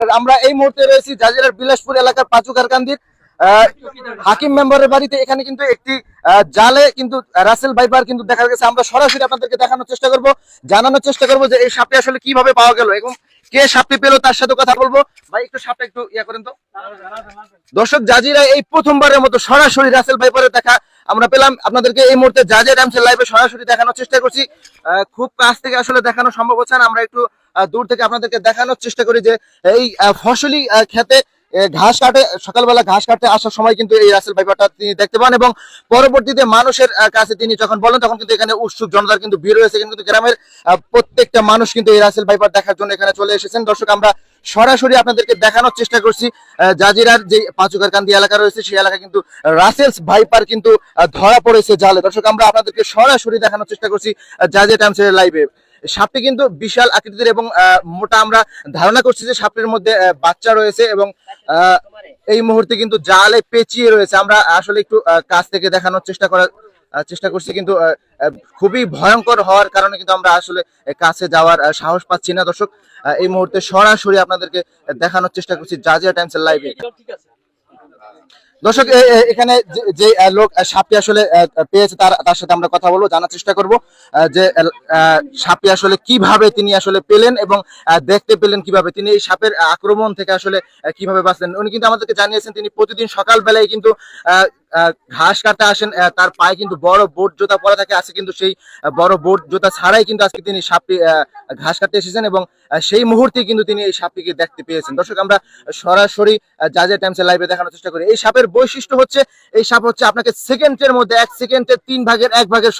আমরা এই মুহূর্তে রয়েছি জাজিরার বিলাসপুর এলাকার পাঁচুকারকান্দির হাকিম মেম্বারের বাড়িতে। এখানে কিন্তু একটি জালে কিন্তু রাসেল ভাইপার কিন্তু দেখা গেছে। আমরা সরাসরি আপনাদেরকে দেখানোর চেষ্টা করব, জানানোর চেষ্টা করব যে এই সাপটি আসলে কিভাবে পাওয়া গেল এবং কে সাপটি পেলো তার সাথে কথা বলবো। ভাই একটু সাপটা একটু ইয়া করেন তো। দর্শক, জাজিরা এই প্রথমবারের মতো সরাসরি রাসেল ভাইপারের দেখা আমরা পেলাম। আপনাদেরকে এই মুহূর্তে জাজিরা টাইমসের লাইভে সরাসরি দেখানোর চেষ্টা করছি। খুব কাছ থেকে আসলে দেখানো সম্ভব হচ্ছে না, আমরা একটু দূর থেকে আপনাদেরকে দেখানোর চেষ্টা করি যে এই ফসলি ক্ষেতে ঘাস কাটে, সকালবেলা ঘাস কাটতে আসার সময় কিন্তু এই রাসেল ভাইপারটা তিনি দেখতে পান এবং পরবর্তীতে মানুষের কাছে তিনি যখন বলেন তখন কিন্তু এখানে উৎসুক জনতার কিন্তু ভিড় হয়েছে। কিন্তু গ্রামের প্রত্যেকটা মানুষ কিন্তু এই রাসেল ভাইপার দেখার জন্য এখানে চলে এসেছেন। দর্শক, আমরা সরাসরি আপনাদেরকে দেখানোর চেষ্টা করছি জাজিরার যে পাঁচুকারকান্দি এলাকা রয়েছে সেই এলাকা কিন্তু রাসেলস ভাইপার কিন্তু ধরা পড়েছে জালে। দর্শক, আমরা আপনাদেরকে সরাসরি দেখানোর চেষ্টা করছি জাজিরা টাইমসের লাইভে। সাপটি কিন্তু বিশাল আকৃতির এবং মোটা। আমরা ধারণা করছি যে সাপটির মধ্যে বাচ্চা রয়েছে এবং এই মুহূর্তে কিন্তু জালে পেঁচিয়ে রয়েছে। আমরা আসলে একটু কাছ থেকে দেখানোর চেষ্টা করছি, কিন্তু খুবই ভয়ঙ্কর হওয়ার কারণে কিন্তু আমরা আসলে কাছে যাওয়ার সাহস পাচ্ছি না। দর্শক, এই মুহূর্তে সরাসরি আপনাদেরকে দেখানোর চেষ্টা করছি জাজিরা টাইমসের লাইভে। দর্শক, এখানে যে লোক সাপটি আসলে পেয়েছে তার সাথে আমরা কথা বলবো, জানার চেষ্টা করব যে সাপটি আসলে কিভাবে তিনি আসলে পেলেন এবং দেখতে পেলেন কিভাবে, তিনি এই সাপের আক্রমণ থেকে আসলে কিভাবে বাঁচলেন। উনি কিন্তু আমাদেরকে জানিয়েছেন তিনি প্রতিদিন সকালবেলায় কিন্তু ঘাস কাটতে আসেন। তার পায়ে কিন্তু বড় বোট জুতা পরা থাকে, আছে কিন্তু সেই বড় বোট জুতা ছাড়াই কিন্তু আজকে তিনি সাপটি ঘাস কাটতে এসেছেন এবং সেই মুহূর্তে কিন্তু তিনি এই সাপটিকে দেখতে পেয়েছেন। দর্শক, আমরা সরাসরি জাজিরা টাইমসের লাইভে দেখানোর চেষ্টা করি। এই সাপের বৈশিষ্ট্য হচ্ছে, এই সাপ হচ্ছে আপনাকে সেকেন্ডের মধ্যে 1 সেকেন্ডের 3 ভাগের 1 ভাগের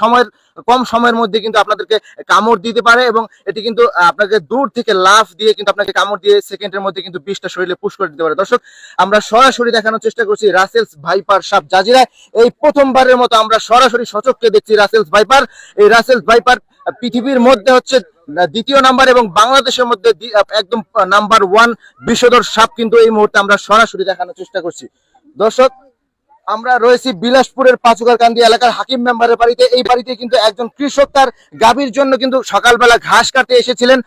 কম সময়ের মধ্যে কিন্তু আপনাদেরকে কামড় দিতে পারে এবং এটি কিন্তু আপনাকে দূর থেকে লাফ দিয়ে কিন্তু আপনাকে কামড় দিয়ে সেকেন্ডের মধ্যে কিন্তু বিষটা শরীরে পুশ করে দিতে পারে। দর্শক, আমরা সরাসরি দেখানোর চেষ্টা করছি রাসেলস ভাইপার সাপ জাজিরা। এই প্রথমবারের মতো আমরা সরাসরি সচক্ষে দেখছি রাসেলস ভাইপার। এই রাসেলস ভাইপার পৃথিবীর মধ্যে হচ্ছে 2য় নাম্বার এবং বাংলাদেশের মধ্যে একদম নাম্বার 1 বিষধর সাপ কিন্তু এই মুহূর্তে আমরা সরাসরি দেখানোর চেষ্টা করছি। দর্শক, আমরা রয়েছি বিলাসপুরের পাঁচুকারকান্দি এলাকার হাকিম মেম্বারের বাড়িতে। এই বাড়িতে কিন্তু একজন কৃষক তার গাভীর জন্য কিন্তু সকালবেলা ঘাস কাটতে এসেছিলেন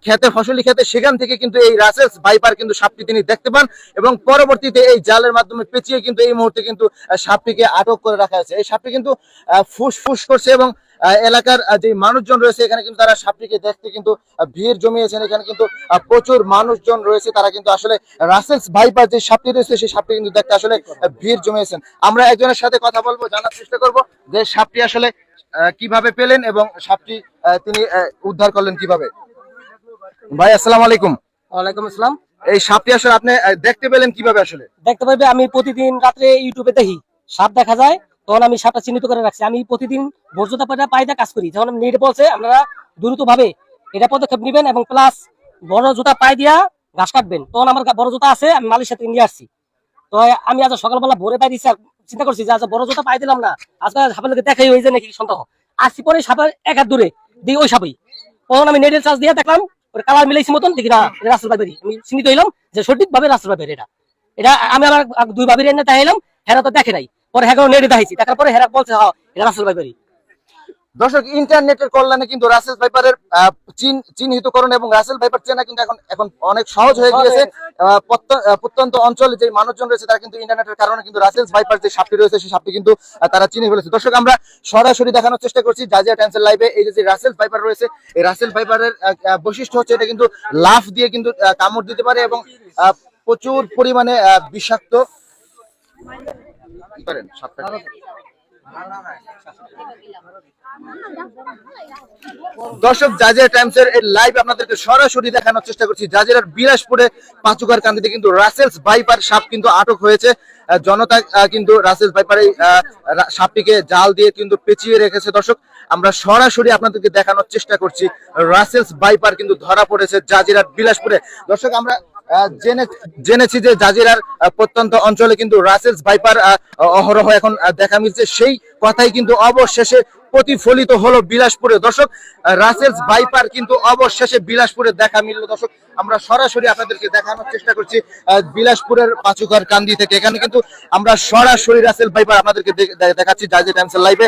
খেতে, ফসলি খেতে। সেখান থেকে কিন্তু এই রাসেলস ভাইপার কিন্তু সাপটি তিনি দেখতে পান এবং পরবর্তীতে এই জালের মাধ্যমে পেঁচিয়ে কিন্তু এই মুহূর্তে কিন্তু সাপটিকে আটক করে রাখা হয়েছে। এই সাপটি কিন্তু ফুসফুস করছে এবং এলাকার যে মানুষজন রয়েছে এখানে কিন্তু তারা সাপটিকে দেখতে কিন্তু ভিড় জমিয়েছেন। এখানে কিন্তু প্রচুর মানুষজন রয়েছে, তারা কিন্তু আসলে রাসেলস ভাইপার যে সাপটি রয়েছে সেই সাপটি কিন্তু দেখতে আসলে ভিড় জমিয়েছেন। আমরা একজনের সাথে কথা বলবো, জানার চেষ্টা করব যে সাপটি আসলে কিভাবে পেলেন এবং সাপটি তিনি উদ্ধার করলেন কিভাবে। ভাই, আসসালামু আলাইকুম। ওয়ালাইকুম আসসালাম। এই সাপটি আসলে আপনি দেখতে পেলেন কিভাবে? আসলে দেখতে পাবে, আমি প্রতিদিন রাত্রে ইউটিউবে দেখি সাপ দেখা যায়, তখন আমি সাপটা চিহ্নিত করে রাখছি। আমি প্রতিদিন বর্জ্যতা পায়দা কাজ করি, যখন নেট বলছে আপনারা দ্রুত ভাবে এটা পদক্ষেপ নেবেন এবং প্লাস বড় জুতা পায়ে দিয়া ঘাস কাটবেন। তখন আমার বড় জুতা আছে, আমি মালির সাথে নিয়ে আসছি। তো আমি আজ সকালবেলা ভোরে পাই দিচ্ছি, চিন্তা করছি যে আজ বড় জুতা পাই দিলাম না, আজকে সাপের লোকে দেখাই হয়ে যায় নাকি সন্দেহ। আসছি পরে সাপের 1 হাত দূরে দিই ওই সাপই। তখন আমি নেটের চার্জ দিয়ে দেখলাম কালার মিলাইছি মতন, দেখি না রাস্তার ভাইবারি। আমি চিহ্নিত হইলাম যে সঠিকভাবে রাস্তার ভাইবারি এটা আমি আমার 2 ভাবির এনে দেখাইলাম, হেরা তো দেখে নাই। পরে হ্যাঁ নেটে দেখাইছি, দেখার পরে হেরা বলছে হ্যাঁ এটা রাসেল ভাইপারি। দর্শক, ইন্টারনেটের কল্যাণে কিন্তু রাসেল ভাইপারের চিহ্নিতকরণ এবং রাসেল ভাইপার চেনা কিন্তু এখন অনেক সহজ হয়ে গিয়েছে। প্রত্যন্ত অঞ্চলে যে মানুষজন রয়েছে তারা কিন্তু ইন্টারনেটের কারণে কিন্তু রাসেল ভাইপার যে সাপটি রয়েছে সেই সাপটি কিন্তু তারা চিনে ফেলেছে। দর্শক, আমরা সরাসরি দেখানোর চেষ্টা করছি জাজিরা টাইমসের লাইভে। এই যে রাসেল ভাইপার রয়েছে, এই রাসেল ভাইপারের বৈশিষ্ট্য হচ্ছে এটা কিন্তু লাফ দিয়ে কিন্তু কামড় দিতে পারে এবং প্রচুর পরিমাণে বিষাক্ত করেন সাপটা। দর্শক, জাজিরা টাইমসের এই লাইভ আপনাদেরকে সরাসরি দেখানোর চেষ্টা করছি। জাজিরার বিলাসপুরে পাঁচুকারকান্দিতে কিন্তু রাসেলস ভাইপার সাপ কিন্তু আটক হয়েছে। জনতা কিন্তু রাসেলস ভাইপার এই সাপটিকে জাল দিয়ে কিন্তু পেঁচিয়ে রেখেছে। দর্শক, আমরা সরাসরি আপনাদেরকে দেখানোর চেষ্টা করছি রাসেলস ভাইপার কিন্তু ধরা পড়েছে জাজিরার বিলাসপুরে। দর্শক, আমরা জেনেছি যে জাজিরার প্রত্যন্ত অঞ্চলে কিন্তু রাসেলস ভাইপার অহরহ এখন দেখা মিলছে। সেই কথাই কিন্তু অবশেষে প্রতিফলিত হলো বিলাসপুরে। দর্শক, রাসেলস ভাইপার কিন্তু অবশেষে বিলাসপুরে দেখা মিলল। দর্শক, আমরা সরাসরি আপনাদেরকে দেখানোর চেষ্টা করছি বিলাসপুরের পাঁচুকারকান্দি থেকে। এখানে কিন্তু আমরা সরাসরি রাসেল ভাইপার আপনাদেরকে দেখাচ্ছি জাজিরা টাইমসের লাইভে।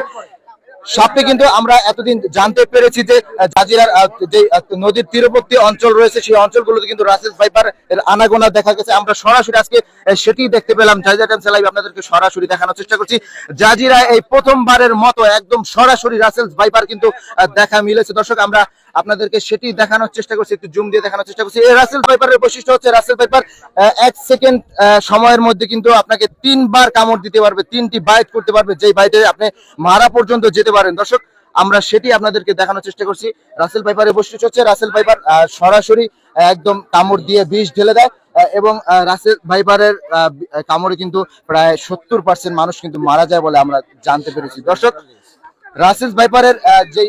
সাপটি কিন্তু আমরা এতদিন জানতে পেরেছি যে জাজিরার যে নদীর তীরবর্তী অঞ্চল রয়েছে সেই অঞ্চলগুলোতে কিন্তু রাসেল ভাইপার এর আনাগোনা দেখা গেছে। আমরা সরাসরি আজকে সেটি দেখতে পেলাম। জাজিরা টাইমস লাইভ আপনাদেরকে সরাসরি দেখানোর চেষ্টা করছি। জাজিরা এই প্রথমবারের মতো একদম সরাসরি রাসেল ভাইপার কিন্তু দেখা মিলেছে। দর্শক আমরা আপনাদেরকে সেটি দেখানোর চেষ্টা করছি, একটু জুম দিয়ে দেখানোর চেষ্টা করছি। এই রাসেল ভাইপারের বৈশিষ্ট্য হচ্ছে রাসেল ভাইপার 1 সেকেন্ড সময়ের মধ্যে কিন্তু আপনাকে 3বার কামড় দিতে পারবে, 3টি বাইট করতে পারবে, যেই বাইটে আপনি মারা পর্যন্ত যেতে পারেন। দর্শক আমরা সেটি আপনাদেরকে দেখানোর চেষ্টা করছি। রাসেল ভাইপারের বৈশিষ্ট্য হচ্ছে রাসেল ভাইপার সরাসরি একদম কামড় দিয়ে বিষ ঢেলে দেয় এবং রাসেল ভাইপারের কামড়ে কিন্তু প্রায় 70% মানুষ কিন্তু মারা যায় বলে আমরা জানতে পেরেছি। দর্শক রাসেল ভাইপারের যে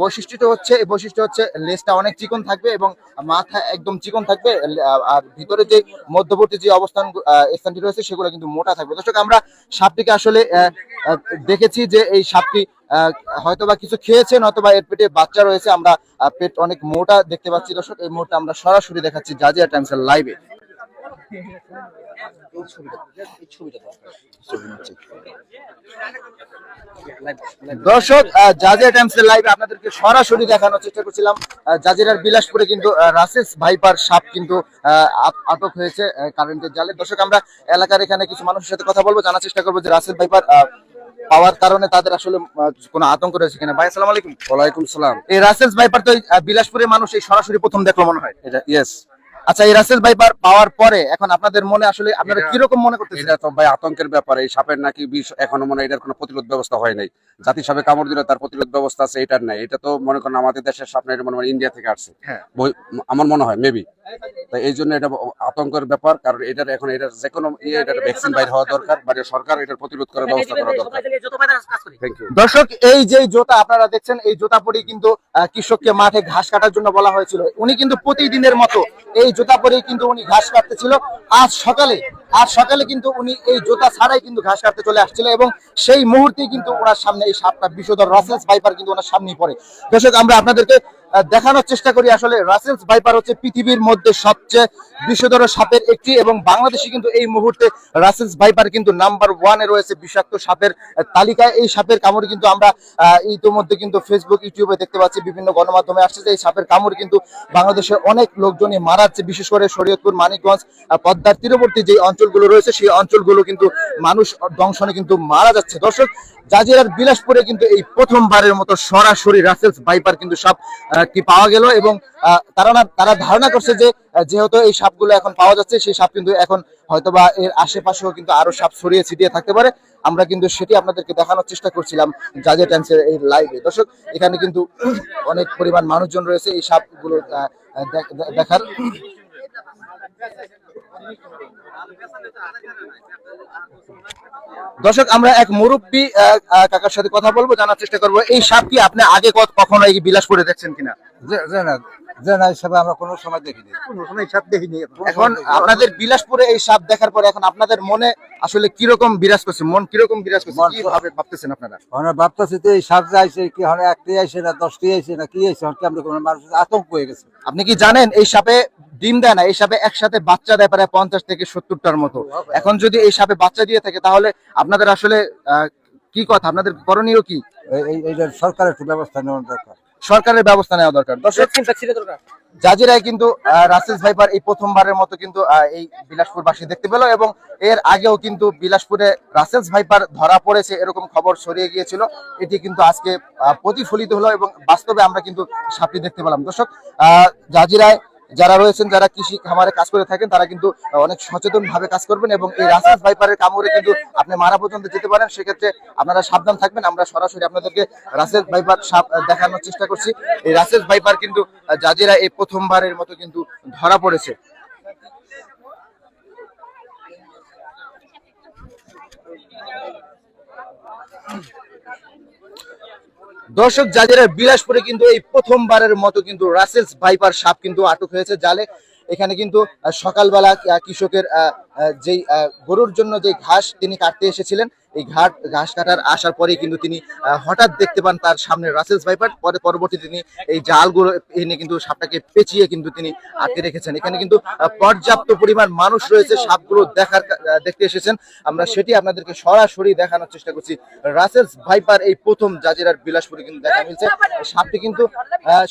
বৈশিষ্ট্যটা হচ্ছে, এই বৈশিষ্ট্য হচ্ছে লেজটা অনেক চিকন থাকবে এবং মাথা একদম চিকন থাকবে, আর ভিতরে যে মধ্যবর্তী যে স্থানটি রয়েছে সেগুলো কিন্তু মোটা থাকবে। দর্শক আমরা সাপটিকে আসলে দেখেছি যে এই সাপটি হয়তোবা কিছু খেয়েছে, নয়তোবা এর পেটে বাচ্চা রয়েছে। আমরা পেট অনেক মোটা দেখতে পাচ্ছি। দর্শক এই মুহূর্তে আমরা সরাসরি দেখাচ্ছি জাজিরা টাইমসের লাইভে। দর্শক জাজিরা টাইমসের লাইভে আপনাদেরকে সরাসরি দেখানোর চেষ্টা করছিলাম। জাজিরার বিলাসপুরে কিন্তু রাসেল ভাইপার সাপ কিন্তু আটক হয়েছে কারেন্টের জালে। দর্শক আমরা এলাকার এখানে কিছু মানুষের সাথে কথা বলবো, জানার চেষ্টা করবো যে রাসেল ভাইপার পাওয়ার কারণে তাদের আসলে কোনো আতঙ্ক রয়েছে কিনা। ভাই আসসালামু আলাইকুম। ওয়ালাইকুম সালাম। এই রাসেল ভাইপার তো বিলাসপুরের মানুষ এই সরাসরি প্রথম দেখলো মনে হয়। এটা ইয়েস। আচ্ছা, এই রাসেল ভাইপার পাওয়ার পরে এখন আপনাদের মনে আসলে আপনারা কিরকম মনে করতেছেন? এটা তো ভাই আতঙ্কের ব্যাপার। এই সাপের নাকি বিষ এখনো মনে হয় এটার কোনো প্রতিরোধ ব্যবস্থা হয় নাই। জাতি সাপে কামড় দিলে তার প্রতিরোধ ব্যবস্থা আছে, এটার নাই। এটা তো মনে করেন আমাদের দেশের সাপ না, এটা মনে হয় ইন্ডিয়া থেকে আসছে। হ্যাঁ, আমার মনে হয় মেবি। তাই এই জন্য এটা আতঙ্কের ব্যাপার, কারণ এটার এখন এটার যে কোনো এটার ভ্যাকসিন বাইর হওয়া দরকার, মানে সরকার এটার প্রতিরোধ করার ব্যবস্থা করা দরকার। Thank you. দর্শক এই যে জুতা আপনারা দেখছেন, এই জুতা পরে কিন্তু কৃষককে মাঠে ঘাস কাটার জন্য বলা হয়েছিল। উনি কিন্তু প্রতিদিনের মতো এই জুতা পরেই কিন্তু উনি ঘাস কাটতেছিল। আজ সকালে কিন্তু উনি এই জুতা ছাড়াই কিন্তু ঘাস কাটতে চলে আসছিল এবং সেই মুহূর্তেই কিন্তু ওনার সামনে এই সাপটা বিষধর রাসেল ভাইপার কিন্তু ওনার সামনেই পড়ে। দর্শক আমরা আপনাদেরকে দেখানোর চেষ্টা করি আসলে রাসেল ভাইপার হচ্ছে পৃথিবীর মধ্যে সবচেয়ে বিষধর সাপের একটি, এবং বাংলাদেশে কিন্তু এই মুহূর্তে রাসেল ভাইপার কিন্তু নাম্বার 1-এ রয়েছে বিষাক্ত সাপের তালিকায়। এই সাপের কামড় কিন্তু আমরা ইতিমধ্যে কিন্তু ফেসবুক, ইউটিউবে দেখতে পাচ্ছি, বিভিন্ন গণমাধ্যমে আসছে যে এই সাপের কামড় কিন্তু বাংলাদেশের অনেক লোকজনই মারা যাচ্ছে। বিশেষ করে শরীয়তপুর, মানিকগঞ্জ, পদ্মার তীরবর্তী যে অঞ্চলগুলো রয়েছে সেই অঞ্চলগুলো কিন্তু মানুষ দংশনে কিন্তু মারা যাচ্ছে। দর্শক জাজিরার বিলাসপুরে কিন্তু এই প্রথমবারের মতো সরাসরি রাসেল ভাইপার কিন্তু সাপ কি পাওয়া গেল এবং তারা ধারণা করছে যে যেহেতু এই সাপগুলো এখন পাওয়া যাচ্ছে, সেই সাপ কিন্তু এখন হয়তোবা এর আশেপাশেও কিন্তু আরো সাপ ছড়িয়ে ছিটিয়ে থাকতে পারে। আমরা কিন্তু সেটি আপনাদেরকে দেখানোর চেষ্টা করছিলাম জাজিরা টাইমসের এই লাইভে। দর্শক এখানে কিন্তু অনেক পরিমাণ মানুষজন রয়েছে এই সাপগুলো দেখার। দর্শক আমরা এক মুরব্বী কাকার সাথে কথা বলবো, জানার চেষ্টা করবো এই সাপ কি আপনি আগে কখনো এই বিলাসপুরে দেখছেন কিনা? আমরা কোনো সময় দেখিনি, এখন আপনাদের বিলাসপুরে এই সাপ দেখার পরে এখন আপনাদের মনে আসলে কিরকম বিরাজ করছে, মন কিরকম বিরাজ করছে, কি ভাবে ভাবতেছেন আপনারা? আমরা ভাবতেছি তো এই সাপ যে আইছে কি হয়, 1টি আইছে না 10টি আইছে না কি আইছে, আমরা কোনো মানুষ আতঙ্ক হয়ে গেছে। আপনি কি জানেন এই সাপে ডিম দেয় না, এই সাপে একসাথে বাচ্চা দেয় প্রায় 50 থেকে 70টার মতো। এখন যদি এই সাপে বাচ্চা দিয়ে থাকে তাহলে আপনাদের আসলে কি কথা, আপনাদের করণীয় কি? এইটার সরকারের একটু ব্যবস্থা নেওয়া দরকার, সরকারের ব্যবস্থা নেওয়া দরকার। দর্শক জাজিরায় কিন্তু রাসেল ভাইপার এই প্রথমবারের মতো কিন্তু এই বিলাসপুরবাসী দেখতে পেল এবং এর আগেও কিন্তু বিলাসপুরে রাসেল ভাইপার ধরা পড়েছে এরকম খবর ছড়িয়ে গিয়েছিল। এটি কিন্তু আজকে প্রতিফলিত হলো এবং বাস্তবে আমরা কিন্তু সাপটি দেখতে পেলাম। দর্শক জাজিরায় যারা রয়েছেন, যারা কৃষি খামারে কাজ করে থাকেন, তারা কিন্তু অনেক সচেতন ভাবে কাজ করবেন এবং এই রাসেল ভাইপারের কামড়ে কিন্তু আপনি মারা পর্যন্ত যেতে পারেন। সেক্ষেত্রে আপনারা সাবধান থাকবেন। আমরা সরাসরি আপনাদেরকে রাসেল ভাইপার সাপ দেখানোর চেষ্টা করছি। এই রাসেল ভাইপার কিন্তু জাজিরা এই প্রথমবারের মতো কিন্তু ধরা পড়েছে। দর্শক জাজিরার বিলাসপুরে কিন্তু এই প্রথমবারের মতো কিন্তু রাসেল ভাইপার সাপ কিন্তু আটক হয়েছে জালে। এখানে কিন্তু সকালবেলা কৃষকের যেই গরুর জন্য যে ঘাস তিনি কাটতে এসেছিলেন, এই ঘাস কাটার আসার পরেই কিন্তু তিনি হঠাৎ দেখতে পান তার সামনে রাসেলস ভাইপার। পরবর্তী তিনি এই জালগুলো এনে কিন্তু সাপটাকে পেঁচিয়ে কিন্তু তিনি আটকে রেখেছেন। এখানে কিন্তু পর্যাপ্ত পরিমাণ মানুষ রয়েছে সাপগুলো দেখতে এসেছেন। আমরা সেটি আপনাদেরকে সরাসরি দেখানোর চেষ্টা করছি। রাসেলস ভাইপার এই প্রথম জাজিরার বিলাসপুরে কিন্তু দেখা মিলছে। সাপটি কিন্তু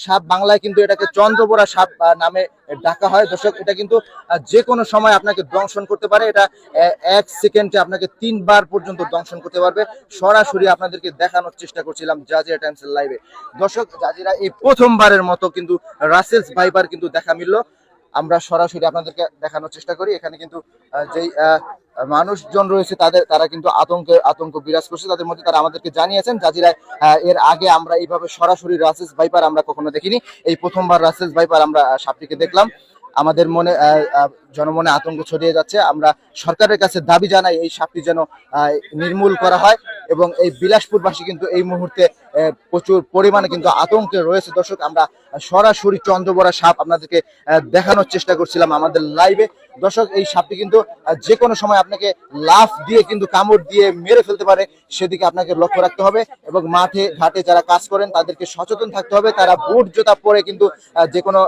সাপ বাংলায় কিন্তু এটাকে চন্দ্রবোরা সাপ নামে ডাকা হয়। দর্শক, এটা কিন্তু যে কোনো সময় আপনাকে দংশন করতে পারে। এটা 1 সেকেন্ডে আপনাকে 3 বার পর্যন্ত দংশন করতে পারবে। সরাসরি আপনাদেরকে দেখানোর চেষ্টা করছিলাম জাজিরা টাইমস এর লাইভে। দর্শক, জাজিরা এই প্রথমবারের মতো কিন্তু রাসেলস ভাইপার কিন্তু দেখা মিলল। আমরা সরাসরি আপনাদেরকে দেখানোর চেষ্টা করি। এখানে কিন্তু যেই মানুষজন রয়েছে তারা কিন্তু আতঙ্ক বিরাজ করছে তাদের মধ্যে। তারা আমাদেরকে জানিয়েছেন জাজিরায় এর আগে আমরা এইভাবে সরাসরি রাসেলস ভাইপার আমরা কখনো দেখিনি। এই প্রথমবার রাসেলস ভাইপার আমরা সাপটিকে দেখলাম। আমাদের মনে জনমনে আতঙ্ক ছড়িয়ে যাচ্ছে। আমরা সরকারের কাছে দাবি জানাই এই সাপটি যেন নির্মূল করা হয়। এবং এই বিলাসপুরবাসী কিন্তু এই মুহূর্তে প্রচুর পরিমাণে কিন্তু আতঙ্কে রয়েছে। দর্শক, আমরা সরাসরি চন্দ্রবোরা সাপ আপনাদেরকে দেখানোর চেষ্টা করছিলাম আমাদের লাইভে। দর্শক, এই সাপটি কিন্তু যে কোনো সময় আপনাকে লাফ দিয়ে কিন্তু কামড় দিয়ে মেরে ফেলতে পারে, সেদিকে আপনাকে লক্ষ্য রাখতে হবে। এবং মাঠে ঘাটে যারা কাজ করেন তাদেরকে সচেতন থাকতে হবে। তারা বুট জুতা পরে কিন্তু যে কোনো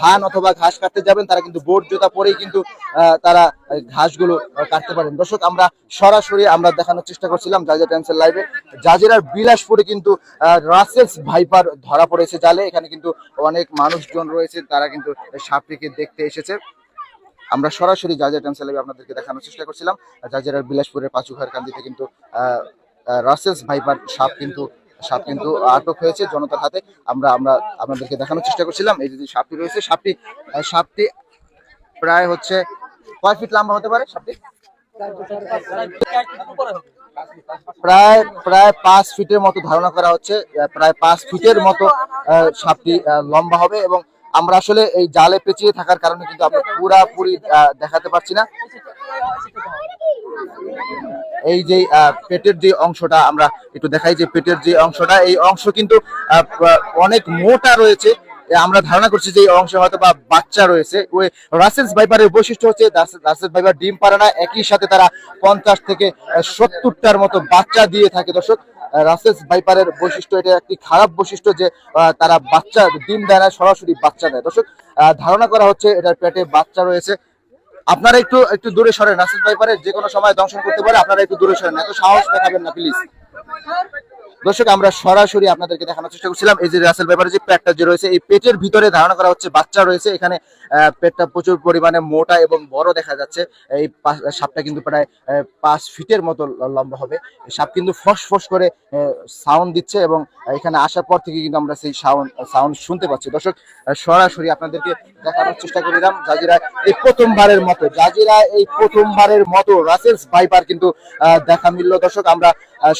ধান অথবা ঘাস কাটতে যাবেন, তারা কিন্তু বুট জুতা পরেই কিন্তু তারা ঘাসগুলো কাটতে পারেন। দর্শক, আমরা সরাসরি আমরা দেখানোর চেষ্টা করছিলাম জাজিরা টাইমসের লাইভে। জাজিরার বিলাসপুরে কিন্তু রাসেলস ভাইপার ধরা পড়েছে জালে। এখানে কিন্তু অনেক মানুষজন রয়েছে, তারা কিন্তু সাপটিকে দেখতে এসেছে। আমরা সরাসরি জাজিরা টাইমসের লাইভে আপনাদেরকে দেখানোর চেষ্টা করছিলাম। জাজিরার বিলাসপুরের পাঁচুঘার কান্দিতে কিন্তু রাসেলস ভাইপার সাপ কিন্তু আটক হয়েছে জনতার হাতে। আমরা আপনাদেরকে দেখানোর চেষ্টা করছিলাম। এই যে সাপটি রয়েছে, সাপটি প্রায় হচ্ছে কয় ফিট লম্বা হতে পারে? সাপটি প্রায় 5 ফিটের মতো ধারণা করা হচ্ছে। প্রায় 5 ফিটের মতো সাপটি লম্বা হবে। এবং আমরা আসলে এই জালে পেঁচিয়ে থাকার কারণে কিন্তু আমরা পুরাপুরি দেখাতে পারছি না। এই যে পেটের যে অংশটা আমরা একটু দেখাই, যে পেটের যে অংশটা, এই অংশ কিন্তু অনেক মোটা রয়েছে। আমরা ধারণা করছি যে এই অংশে হয়তো বা বাচ্চা রয়েছে। ওই রাসেলস ভাইপারের বৈশিষ্ট্য হচ্ছে রাসেলস ভাইপার ডিম পারে না, একই সাথে তারা 50 থেকে 70টার মতো বাচ্চা দিয়ে থাকে। দর্শক, রাসেলস ভাইপারের বৈশিষ্ট্য, এটা একটি খারাপ বৈশিষ্ট্য যে তারা বাচ্চা ডিম দেয় না, সরাসরি বাচ্চা দেয়। দর্শক, ধারণা করা হচ্ছে এটার পেটে বাচ্চা রয়েছে। আপনারা একটু দূরে সরেন, রাসেলস ভাইপারের যে কোনো সময় দংশন করতে পারে। আপনারা একটু দূরে সরেন, এত সাহস দেখাবেন না প্লিজ। দর্শক, আমরা সরাসরি আপনাদেরকে দেখানোর চেষ্টা করছিলাম এই যে রাসেল ভাইপারের যে পেটটা যে রয়েছে, এই পেটের ভিতরে ধারণা করা হচ্ছে বাচ্চা রয়েছে। এখানে পেটটা প্রচুর পরিমাণে মোটা এবং বড় দেখা যাচ্ছে। এই সাপটা কিন্তু প্রায় 5 ফিটের মতো লম্বা হবে। সাপ কিন্তু ফস করে সাউন্ড দিচ্ছে এবং এখানে আসার পর থেকে কিন্তু আমরা সেই সাউন্ড শুনতে পাচ্ছি। দর্শক, সরাসরি আপনাদেরকে দেখানোর চেষ্টা করিলাম জাজিরা এই প্রথমবারের মতো রাসেলস ভাইপার কিন্তু দেখা মিলল। দর্শক, আমরা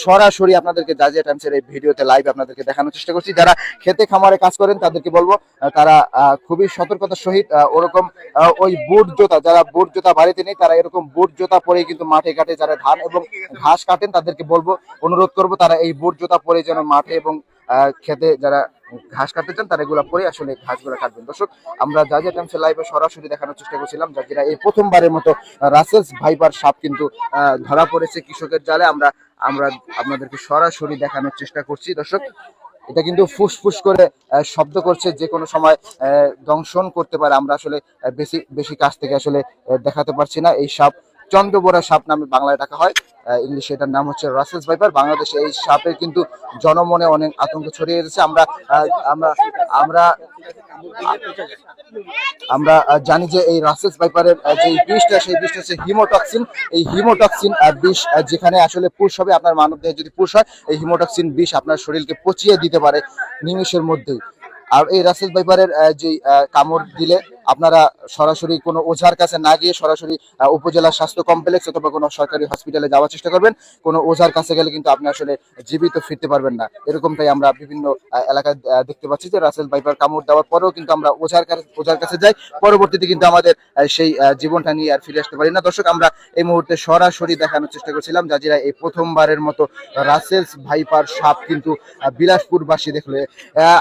সরাসরি আপনাদেরকে জাজিরা টাইমসের এই ভিডিওতে লাইভ আপনাদেরকে দেখানোর চেষ্টা করছি। যারা খেতে খামারে কাজ করেন তাদেরকে বলবো তারা খুবই সতর্কতার সহিত ওরকম ওই বুট জুতা, যারা বুট জুতা বাড়িতে নেই তারা এরকম বুট জুতা পরে কিন্তু মাঠে ঘাটে যারা ধান এবং ঘাস কাটেন তাদেরকে বলবো, অনুরোধ করবো তারা এই বুট জুতা পরে যেন মাঠে এবং খেতে যারা ঘাস কাটতে চান তারা এগুলো পরে আসলে ঘাসগুলো কাটবেন। দর্শক, আমরা জাজিরা টাইমসের লাইভে সরাসরি দেখানোর চেষ্টা করছিলাম জাজিরা এই প্রথমবারের মতো রাসেলস ভাইপার সাপ কিন্তু ধরা পড়েছে কৃষকের জালে। আমরা আপনাদেরকে সরাসরি দেখানোর চেষ্টা করছি। দর্শক, এটা কিন্তু ফুসফুস করে শব্দ করছে, যে কোনো সময় দংশন করতে পারে। আমরা আসলে বেশি কাছ থেকে আসলে দেখাতে পারছি না। এই সাপ চন্দ্রবোরা সাপ নামে বাংলায় ডাকা হয়, ইংলিশে এটার নাম হচ্ছে রাসেলস ভাইপার। বাংলাদেশে এই সাপের কিন্তু জনমনে অনেক আতঙ্ক ছড়িয়ে গেছে। আমরা জানি যে এই রাসেলস ভাইপারের যে বিষটা, সেই বিষটা হচ্ছে হিমোটক্সিন। এই হিমোটক্সিন বিষ যেখানে আসলে পুষ হবে, আপনার মানবদেহে যদি পুষ হয়, এই হিমোটক্সিন বিষ আপনার শরীরকে পচিয়ে দিতে পারে নিমেষের মধ্যেই। আর এই রাসেলস ভাইপারের যে কামড় দিলে আপনারা সরাসরি কোনো ওঝার কাছে না গিয়ে সরাসরি উপজেলা স্বাস্থ্য কমপ্লেক্স অথবা কোনো সরকারি হসপিটালে যাওয়ার চেষ্টা করবেন। কোনো ওঝার কাছে গেলে কিন্তু আপনি আসলে জীবিত ফিরতে পারবেন না। এরকমটাই আমরা বিভিন্ন এলাকায় দেখতে পাচ্ছি যে রাসেল ভাইপার কামড় দেওয়ার পরেও কিন্তু আমরা ওঝার কাছে যাই, পরবর্তীতে কিন্তু আমাদের সেই জীবনটা নিয়ে আর ফিরে আসতে পারি না। দর্শক, আমরা এই মুহূর্তে সরাসরি দেখানোর চেষ্টা করছিলাম জাজিরা এই প্রথমবারের মতো রাসেলস ভাইপার সাপ কিন্তু বিলাসপুরবাসী দেখলে।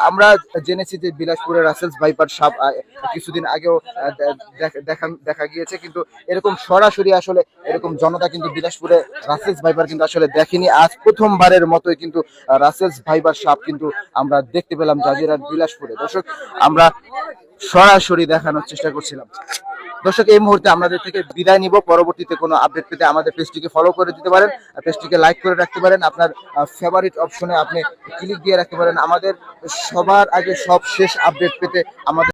আমরা জেনেছি যে বিলাসপুরের রাসেলস ভাইপার সাপ কিছুদিন আগেও দেখা গিয়েছে, কিন্তু এরকম সরাসরি আসলে এরকম জনতা কিন্তু বিলাসপুরে রাসেলস ভাইপার কিন্তু আসলে দেখেনি। আজ প্রথমবারের মতোই কিন্তু রাসেলস ভাইপার সাপ কিন্তু আমরা দেখতে পেলাম জাজিরার বিলাসপুরে। দর্শক, আমরা সরাসরি দেখানোর চেষ্টা করছিলাম। দর্শক, এই মুহূর্তে আমাদের থেকে বিদায় নিব। পরবর্তীতে কোনো আপডেট পেতে আমাদের পেজটিকে ফলো করে দিতে পারেন, পেজটিকে লাইক করে রাখতে পারেন, আপনার ফেভারিট অপশনে আপনি ক্লিক দিয়ে রাখতে পারেন। আমাদের সবার আগে সব শেষ আপডেট পেতে আমাদের